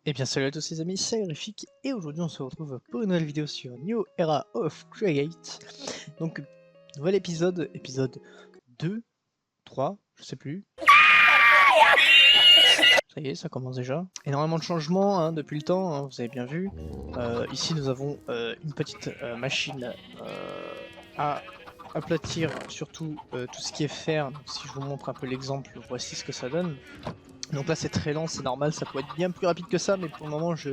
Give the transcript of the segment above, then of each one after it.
Eh bien salut à tous les amis, c'est Graphic et aujourd'hui on se retrouve pour une nouvelle vidéo sur New Era of Create. Donc nouvel épisode, épisode 2, 3, je sais plus. Ça y est, ça commence déjà. Énormément de changements hein, depuis le temps, hein, vous avez bien vu. Ici nous avons une petite machine à aplatir surtout tout ce qui est fer. Donc, si je vous montre un peu l'exemple, voici ce que ça donne. Donc là c'est très lent, c'est normal, ça peut être bien plus rapide que ça, mais pour le moment je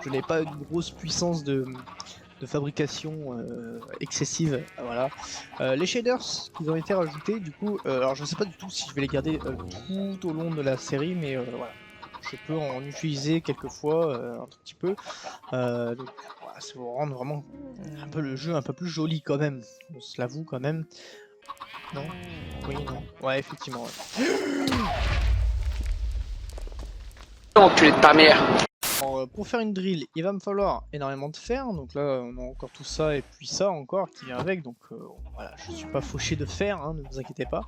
n'ai pas une grosse puissance de fabrication excessive. Voilà. Les shaders qui ont été rajoutés, du coup, alors je sais pas du tout si je vais les garder tout au long de la série, mais voilà. Je peux en utiliser quelques fois, un tout petit peu. Donc voilà, ça va rendre vraiment un peu le jeu un peu plus joli quand même. On se l'avoue quand même. Non? Oui, non. Ouais, effectivement. Ouais. Enculé de ta mère. Alors, pour faire une drill, il va me falloir énormément de fer, donc là on a encore tout ça et puis ça encore qui vient avec, donc voilà, je suis pas fauché de fer, hein, ne vous inquiétez pas.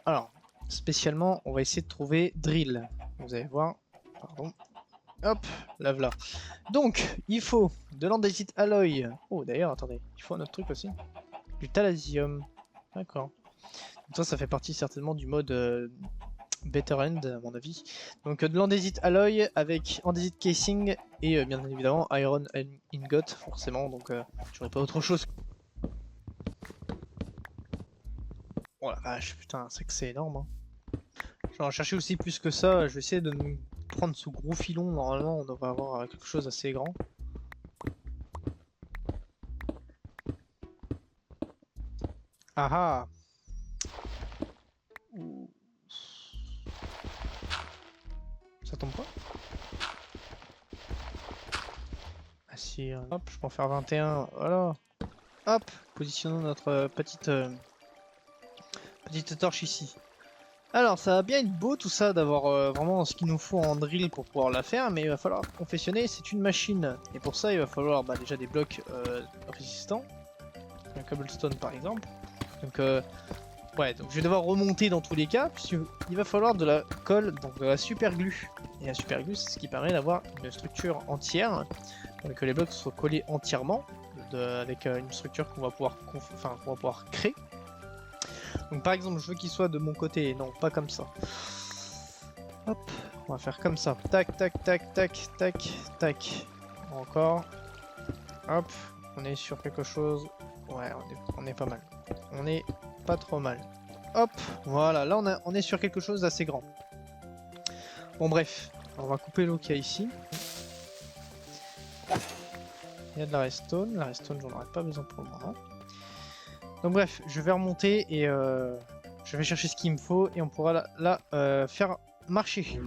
Alors, spécialement, on va essayer de trouver drill, vous allez voir, pardon, hop, là voilà. Donc, il faut de l'andésite alloy, oh d'ailleurs, attendez, il faut un autre truc aussi, du thalasium, d'accord. Ça fait partie certainement du mode... Better End à mon avis. Donc de l'andésite alloy avec andésite casing et bien évidemment iron ingot forcément, donc j'aurais pas autre chose. Oh la vache, putain, c'est que c'est énorme. Hein. J'en chercher aussi plus que ça, je vais essayer de nous prendre ce gros filon, normalement on devrait avoir quelque chose d'assez grand. Ah ah. Ça tombe pas? Ah si, hop, je peux en faire 21, voilà. Hop, positionnons notre petite torche ici. Alors ça va bien être beau tout ça d'avoir vraiment ce qu'il nous faut en drill pour pouvoir la faire, mais il va falloir confectionner, c'est une machine. Et pour ça il va falloir déjà des blocs résistants, un cobblestone par exemple. Donc ouais, donc je vais devoir remonter dans tous les cas, puisqu'il va falloir de la colle, donc de la super glue. Et la super glue c'est ce qui permet d'avoir une structure entière, que les blocs soient collés entièrement, avec une structure qu'on va pouvoir créer. Donc par exemple, je veux qu'il soit de mon côté, non, pas comme ça. Hop, on va faire comme ça. Tac, tac, tac, tac, tac, tac. Encore. Hop, on est sur quelque chose. Ouais, on est pas mal. On est pas trop mal. Hop, voilà, là on est sur quelque chose d'assez grand. Bon bref, on va couper l'eau qu'il y a ici. Il y a de la redstone. La redstone, j'en aurais pas besoin pour le moment. Donc bref, je vais remonter et je vais chercher ce qu'il me faut et on pourra la faire marcher.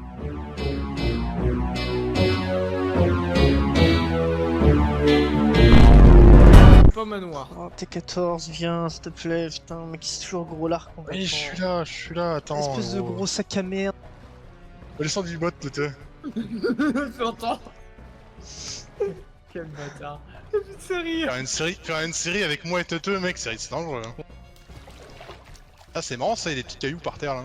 Pas manoir. Oh, T14, viens, s'il te plaît, putain, mec, c'est toujours gros l'arc. Oui, je suis là, attends. Espèce de gros sac à merde. Descends du bot, t'es. J'entends. Quel bâtard. C'est rire. Faire une série avec moi et Teuteux, mec, c'est dangereux. Hein. Ah, c'est marrant ça, il y a des petits cailloux par terre là.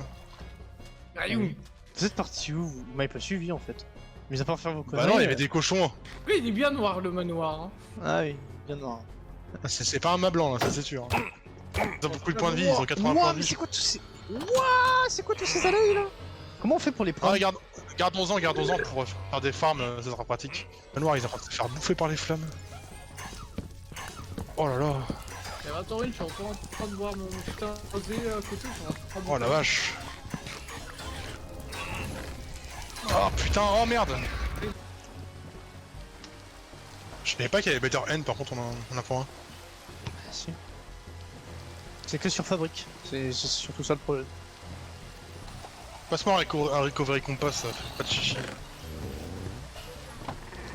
Caillou. Vous êtes parti où? Vous m'avez pas suivi en fait. Mais à part faire vos Bah conneries. non, il y avait des cochons. Oui, il est bien noir le manoir. Hein. Ah oui, bien noir. C'est pas un mât blanc là, ça c'est sûr. Ils ont beaucoup de points de vie, ils ont 80 points de mais vie. c'est quoi tous ces... Wouah, c'est quoi tous ces alloys là? Comment on fait pour les prendre? Ah, gardons-en pour faire des farms, ça sera pratique. Le noir, ils sont en train de se faire bouffer par les flammes. Oh là là. Eh, attends, je suis encore en train de voir mon putain posé à côté. Oh la vache. Oh putain, oh merde. Je savais pas qu'il y avait Better End, par contre on a point 1. Si. C'est que sur fabrique, c'est surtout ça le problème. Passe-moi un recovery compass, ça fait pas de chichi.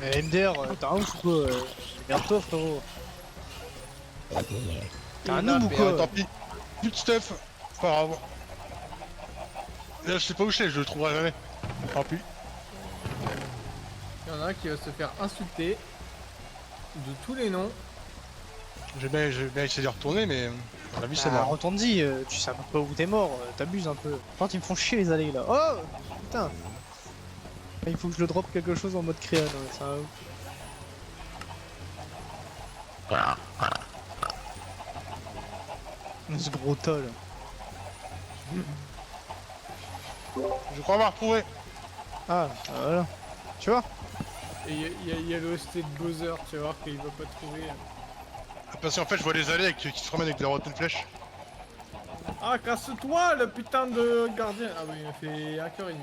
Mais MDR, t'as un ouf ou quoi? Merde-toi frérot. T'as un noob ou quoi? Tant pis, plus de stuff, c'est pas grave. Là, je sais pas où je suis, je le trouverai jamais. Tant pis. Il y en a un qui va se faire insulter de tous les noms. Je vais bien essayer de retourner, mais à la vie c'est Bah, mort. retourne-y, tu sais pas où t'es mort, t'abuses un peu. Par contre, ils me font chier les allées là. Oh putain. Il faut que je le drop quelque chose en mode créa, non, ça... Ce gros tas là. Je crois avoir retrouvé. Ah, voilà. Tu vois? Et il y a le ST de Bowser, tu vas voir qu'il va pas trouver. Parce qu'en fait, je vois les allées qui se promènent avec des rottes de flèches. Ah, casse-toi, le putain de gardien. Ah oui, il m'a fait 1h30.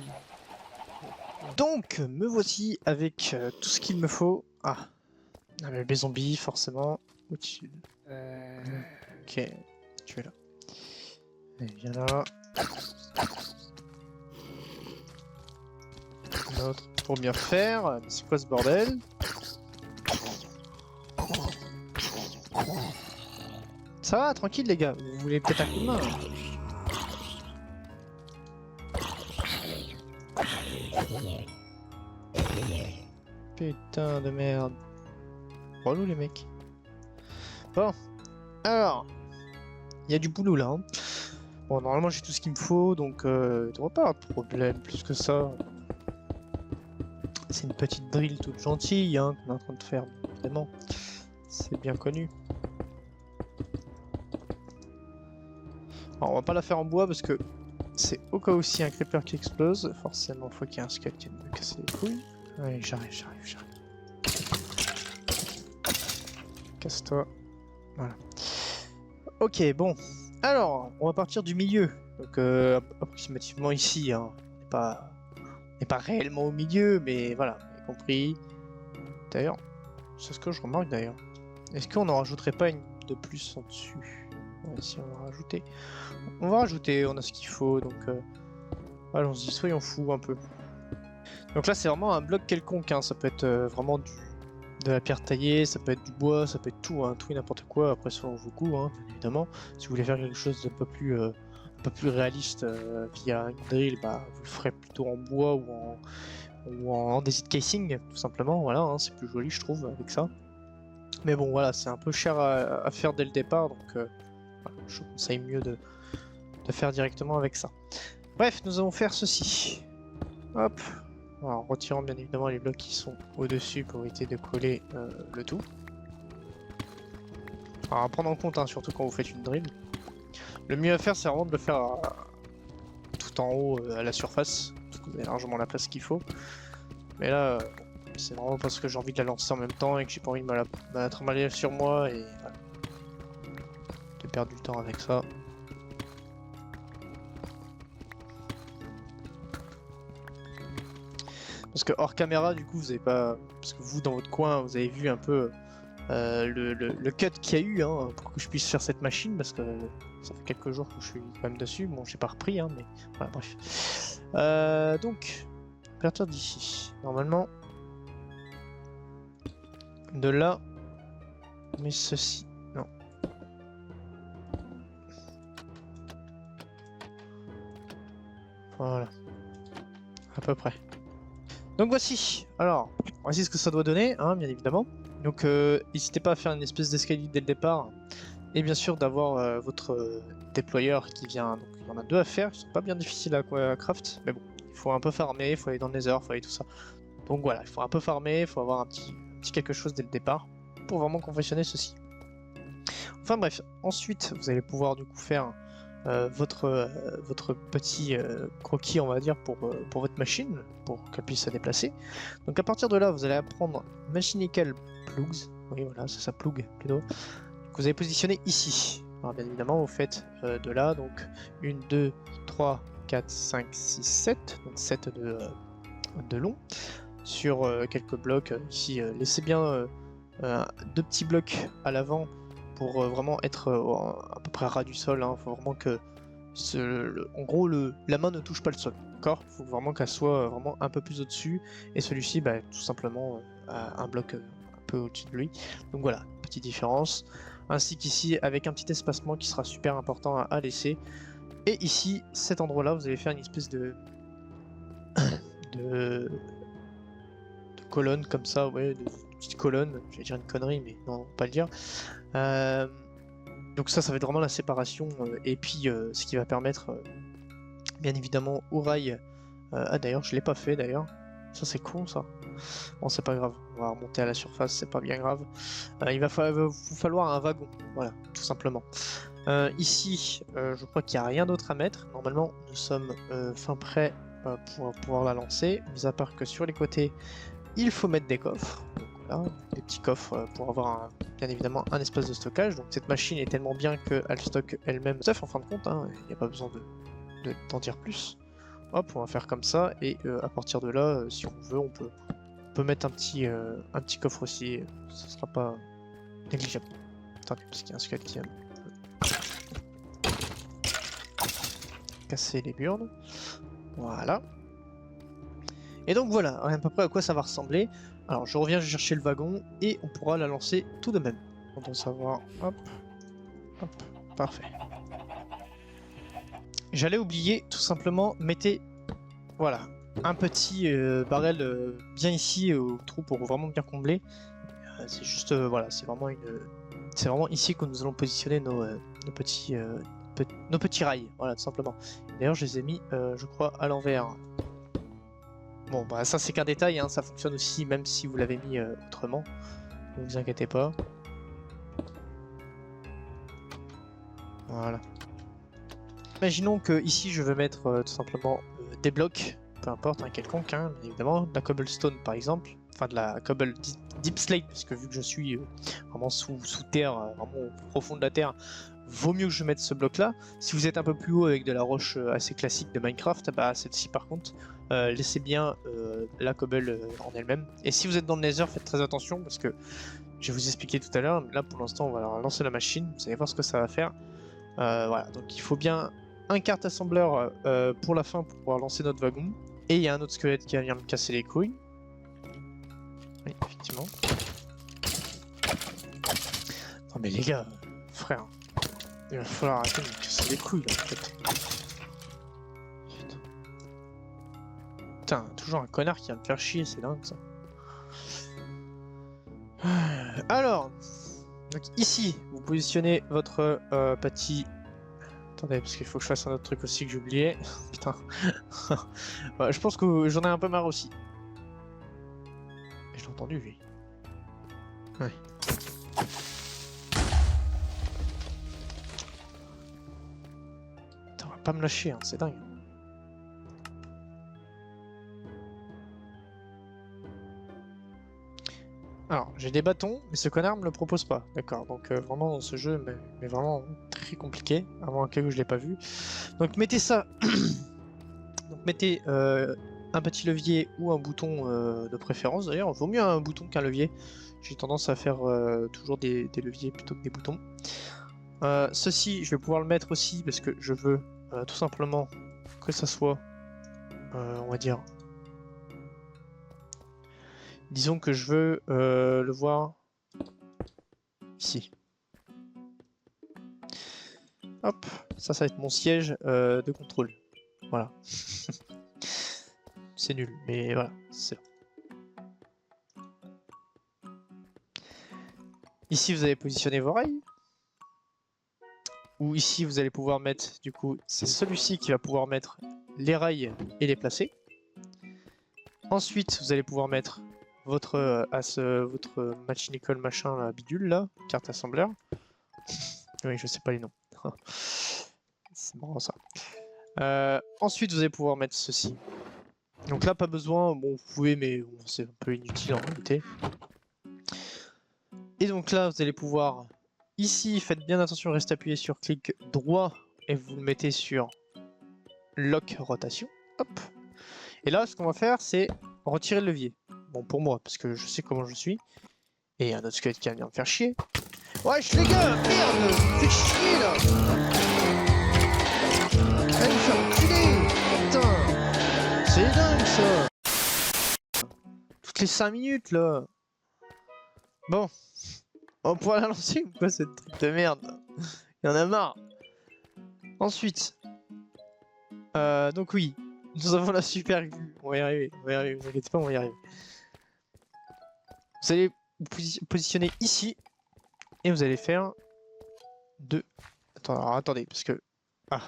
Donc, me voici avec tout ce qu'il me faut. Ah, les zombies, forcément. Où tu... Ok, tu es là. Allez, viens là. Un autre pour bien faire. Mais c'est quoi ce bordel? Ça va, tranquille les gars. Vous voulez peut-être un coup de main? Putain de merde. Relou les mecs. Bon. Alors. Il y a du boulot là. Hein. Bon, normalement j'ai tout ce qu'il me faut, donc il devrait pas avoir de problème plus que ça. C'est une petite drill toute gentille hein, qu'on est en train de faire, évidemment. C'est bien connu. Alors on va pas la faire en bois parce que c'est au cas où s'il y a un creeper qui explose, forcément faut qu'il y ait un squelette qui vienne me casser les couilles. Allez, j'arrive. Casse-toi. Voilà. Ok, bon. Alors, on va partir du milieu. Donc, approximativement ici. Hein. On n'est pas réellement au milieu, mais voilà, vous avez compris. D'ailleurs, c'est ce que je remarque d'ailleurs. Est-ce qu'on n'en rajouterait pas une de plus en dessus? Ouais, si on va rajouter. On va rajouter, on a ce qu'il faut, donc allons-y, soyons fous un peu. Donc là, c'est vraiment un bloc quelconque, hein. Ça peut être vraiment de la pierre taillée, ça peut être du bois, ça peut être tout, hein, tout et n'importe quoi, après selon vos goûts, hein, bien évidemment. Si vous voulez faire quelque chose d'un peu plus réaliste via une drill, bah, vous le ferez plutôt en bois ou en andésite casing, tout simplement, voilà, hein, c'est plus joli je trouve avec ça. Mais bon voilà, c'est un peu cher à faire dès le départ, donc voilà, je conseille mieux de faire directement avec ça. Bref, nous allons faire ceci. Hop. Alors, en retirant bien évidemment les blocs qui sont au-dessus pour éviter de coller le tout. Alors à prendre en compte, hein, surtout quand vous faites une drill. Le mieux à faire, c'est vraiment de le faire tout en haut à la surface, parce que vous avez largement la place qu'il faut. Mais là, c'est vraiment parce que j'ai envie de la lancer en même temps et que j'ai pas envie de me la trimballer sur moi et voilà. De perdre du temps avec ça. Parce que hors caméra, du coup, vous avez pas. Parce que vous, dans votre coin, vous avez vu un peu le cut qu'il y a eu hein, pour que je puisse faire cette machine. Parce que ça fait quelques jours que je suis quand même dessus. Bon, j'ai pas repris, hein, mais voilà, bref. Donc, à partir d'ici, normalement, de là, mais ceci, non. Voilà, à peu près. Donc voici, alors, voici ce que ça doit donner, hein, bien évidemment. Donc n'hésitez pas à faire une espèce d'escalier dès le départ. Et bien sûr d'avoir votre déployeur qui vient. Donc il y en a deux à faire, ils sont pas bien difficiles à craft. Mais bon, il faut un peu farmer, il faut aller dans le nether, il faut aller tout ça. Donc voilà, il faut un peu farmer, il faut avoir un petit quelque chose dès le départ pour vraiment confectionner ceci. Enfin bref, ensuite vous allez pouvoir du coup faire votre petit croquis on va dire pour votre machine pour qu'elle puisse se déplacer. Donc à partir de là vous allez apprendre Mechanical Plugs, oui voilà c'est ça, plug plutôt, que vous allez positionner ici. Alors bien évidemment vous faites de là donc 1, 2, 3, 4, 5, 6, 7, donc 7 de long sur quelques blocs ici. Laissez bien 2 petits blocs à l'avant pour vraiment être à peu près ras du sol, hein. Faut vraiment que en gros la main ne touche pas le sol, d'accord? Faut vraiment qu'elle soit vraiment un peu plus au-dessus, et celui-ci bah, tout simplement un bloc un peu au-dessus de lui. Donc voilà, petite différence. Ainsi qu'ici avec un petit espacement qui sera super important à laisser. Et ici, cet endroit-là, vous allez faire une espèce de colonne comme ça, ouais, de petite colonne. J'allais dire une connerie, mais non, pas le dire. Donc ça va être vraiment la séparation et puis ce qui va permettre bien évidemment au rail. Ah d'ailleurs je l'ai pas fait d'ailleurs. Ça c'est con ça. Bon c'est pas grave, on va remonter à la surface, c'est pas bien grave. Il va vous falloir un wagon, voilà, tout simplement. Ici, je crois qu'il n'y a rien d'autre à mettre. Normalement, nous sommes fin prêts pour pouvoir la lancer, mis à part que sur les côtés, il faut mettre des coffres. Donc, voilà, des petits coffres pour avoir bien évidemment un espace de stockage. Donc cette machine est tellement bien qu'elle stocke elle-même stuff en fin de compte, hein, il n'y a pas besoin d'en dire plus. Hop, on va faire comme ça, et à partir de là, si on veut, on peut mettre un petit coffre aussi, ce sera pas négligeable. Attendez, parce qu'il y a un squelette qui aime casser les burnes. Voilà. Et donc voilà, à peu près à quoi ça va ressembler. Alors je reviens chercher le wagon, et on pourra la lancer tout de même. On doit savoir, hop, hop, parfait. J'allais oublier, tout simplement, mettez, voilà, un petit barrel bien ici au trou pour vraiment bien combler. C'est juste, voilà, c'est vraiment ici que nous allons positionner nos petits rails, voilà, tout simplement. D'ailleurs, je les ai mis, je crois, à l'envers. Bon, bah ça c'est qu'un détail, hein, ça fonctionne aussi même si vous l'avez mis autrement. Ne vous inquiétez pas. Voilà. Imaginons que ici je veux mettre tout simplement des blocs, peu importe, un quelconque, hein, bien évidemment, de la cobblestone par exemple, enfin de la cobble deep slate, parce que vu que je suis vraiment sous terre, vraiment au profond de la terre, vaut mieux que je mette ce bloc là. Si vous êtes un peu plus haut avec de la roche assez classique de Minecraft, bah celle-ci par contre, laissez bien la cobble en elle-même. Et si vous êtes dans le Nether, faites très attention, parce que je vais vous expliquer tout à l'heure, là pour l'instant on va lancer la machine, vous allez voir ce que ça va faire. Voilà, donc il faut bien un carte assembleur pour la fin pour pouvoir lancer notre wagon. Et il y a un autre squelette qui vient me casser les couilles. Oui, effectivement. Non mais les gars, frère, il va falloir arrêter de me casser les couilles là en fait. Putain, toujours un connard qui va me faire chier, c'est dingue ça. Alors, donc ici, vous positionnez votre petit... Attendez, parce qu'il faut que je fasse un autre truc aussi que j'ai oublié. Putain. Ouais, je pense que j'en ai un peu marre aussi. Je l'ai entendu, lui. Ouais. Putain, on va pas me lâcher, hein, c'est dingue. Alors, j'ai des bâtons, mais ce connard me le propose pas. D'accord, donc vraiment dans ce jeu, mais vraiment très compliqué, à moins que je l'ai pas vu. Donc mettez ça. Donc mettez un petit levier ou un bouton de préférence. D'ailleurs, vaut mieux un bouton qu'un levier. J'ai tendance à faire toujours des leviers plutôt que des boutons. Ceci, je vais pouvoir le mettre aussi parce que je veux tout simplement que ça soit, on va dire... Disons que je veux le voir ici. Hop, ça va être mon siège de contrôle. Voilà. C'est nul, mais voilà, c'est là. Ici, vous allez positionner vos rails. Ou ici, vous allez pouvoir mettre, du coup, c'est celui-ci qui va pouvoir mettre les rails et les placer. Ensuite, vous allez pouvoir mettre votre votre machinicol machin là, bidule là, carte assembleur. Oui, je sais pas les noms. C'est marrant ça. Ensuite, vous allez pouvoir mettre ceci. Donc là, pas besoin. Bon, vous pouvez, mais bon, c'est un peu inutile en réalité. Et donc là, vous allez pouvoir ici, faites bien attention, restez appuyé sur clic droit et vous le mettez sur lock rotation. Hop. Et là, ce qu'on va faire, c'est retirer le levier. Bon, pour moi, parce que je sais comment je suis. Et un autre squelette qui vient me faire chier. Wesh les gars, merde, faites chier là. Allez me faire enculer. Putain, c'est dingue ça. Toutes les 5 minutes là. Bon, on pourra la lancer ou quoi cette truc de merde. Il y en a marre. Ensuite, donc oui, nous avons la super vue. On va y arriver, vous inquiétez pas, on va y arriver. Vous allez vous positionner ici et vous allez faire deux. Attends, alors attendez, parce que. Ah,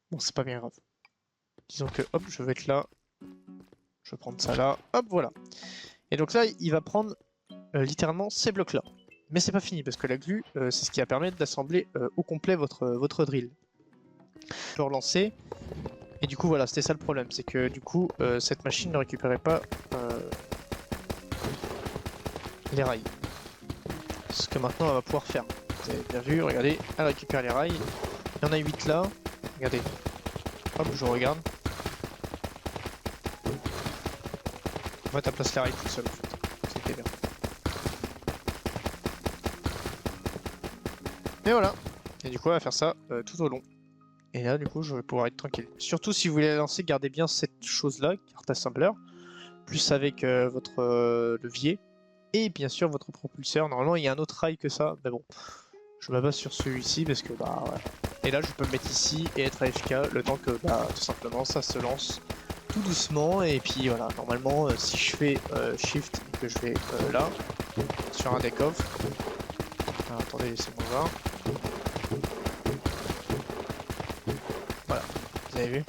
bon, c'est pas bien grave. Disons que hop, je vais être là. Je vais prendre ça là, hop, voilà. Et donc là, il va prendre littéralement ces blocs-là. Mais c'est pas fini, parce que la glu, c'est ce qui va permettre d'assembler au complet votre drill. Je peux relancer. Et du coup, voilà, c'était ça le problème. C'est que du coup, cette machine ne récupérait pas les rails. Ce que maintenant, elle va pouvoir faire. Vous avez bien vu, regardez, elle récupère les rails. Il y en a 8 là. Regardez. Hop, je regarde. En fait, elle place les rails tout seul, en fait. C'était bien. Et voilà. Et du coup, elle va faire ça tout au long. Et là, du coup, je vais pouvoir être tranquille. Surtout si vous voulez la lancer, gardez bien cette chose-là, carte assembler, plus avec votre levier, et bien sûr votre propulseur. Normalement, il y a un autre rail que ça, mais bon, je me base sur celui-ci parce que, bah, ouais. Et là, je peux me mettre ici et être AFK le temps que, bah, tout simplement, ça se lance tout doucement. Et puis, voilà, normalement, si je fais Shift et que je vais là, sur un deck off, alors, attendez, laissez-moi voir. Vous avez vu?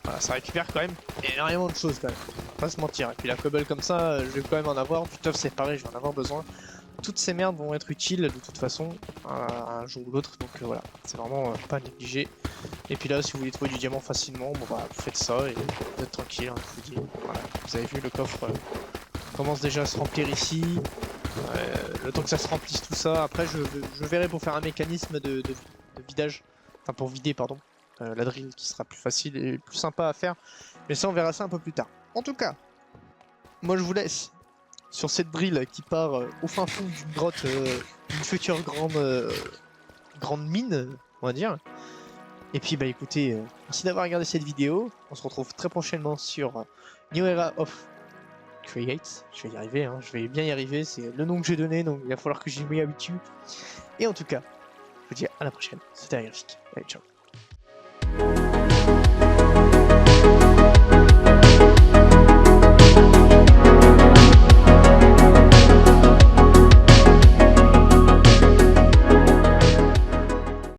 Voilà, ça récupère quand même énormément de choses quand même. Pas se mentir. Et puis la cobble comme ça, je vais quand même en avoir. Du tough c'est pareil, je vais en avoir besoin. Toutes ces merdes vont être utiles de toute façon un jour ou l'autre. Donc voilà, c'est vraiment pas négligé. Et puis là, si vous voulez trouver du diamant facilement, bon bah vous faites ça et vous êtes tranquille. Hein, je vous dis. Voilà. Vous avez vu, le coffre commence déjà à se remplir ici. Le temps que ça se remplisse tout ça. Après, je verrai pour faire un mécanisme de vidage. Enfin, pour vider, pardon. La drill qui sera plus facile et plus sympa à faire. Mais ça, on verra ça un peu plus tard. En tout cas, moi je vous laisse sur cette drill qui part au fin fond d'une grotte, d'une future grande mine, on va dire. Et puis bah écoutez, merci d'avoir regardé cette vidéo. On se retrouve très prochainement sur New Era of Create. Je vais y arriver, hein. Je vais bien y arriver. C'est le nom que j'ai donné, donc il va falloir que j'y m'y habitue. Et en tout cas, je vous dis à la prochaine. C'était Airfic. Allez, ciao.